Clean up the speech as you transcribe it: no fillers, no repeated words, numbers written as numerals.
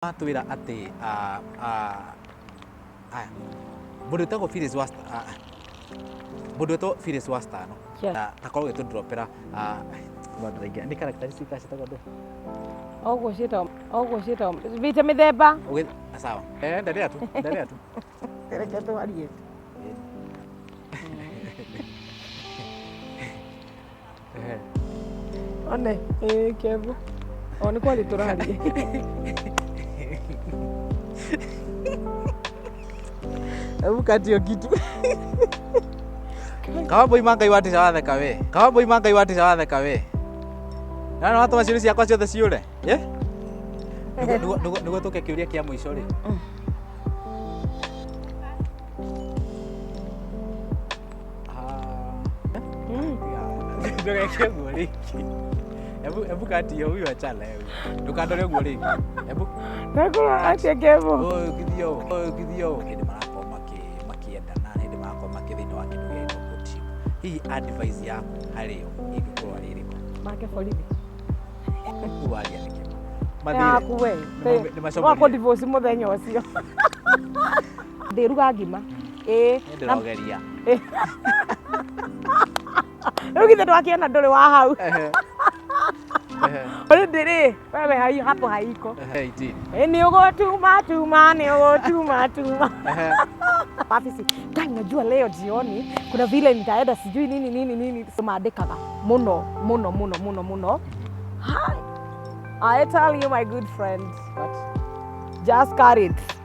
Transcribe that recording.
Twira ati mundu witagwo Phyllis Wasta mundu witagwo Phyllis Wasta no takorwo gitudropera mundu aingi ni characteristic citagwo ndu oguo cietwo vita mithemba sawa endelea tu reke twarie one Kevo one kwari turarie Ukatio kitu. Kawambo imangai watisha watheka we. Kawambo imangai watisha watheka we. Na watu maciuri ciakwa ciothe ciure. Ye? Niguo tuke kiuria kia muico ri. Nduge kia guo riki. Ebu kati yo huyu achala wewe. Ndukandore guo riki. Ebu. Nakura atia Kevo. Oh githio. Hindi marako makienda na hindi marako makithini wa kindu gya inopoti. Hii advice yako hario ingikuwa ririko. Make borithi. Kuaria niki. Yaku we. Wako divorce muthenya ucio. Ndiruga ngima. Ndirogeria. Rugithe twakiona nduri wa hau. Ore ndiri wewe hai hapo haiko. Ni ugotuma ni ugotuma. Afisi najua leo jioni kuna vile nitaenda sijui nini somaandikaga muno. I tell you my good friend, but just carry it.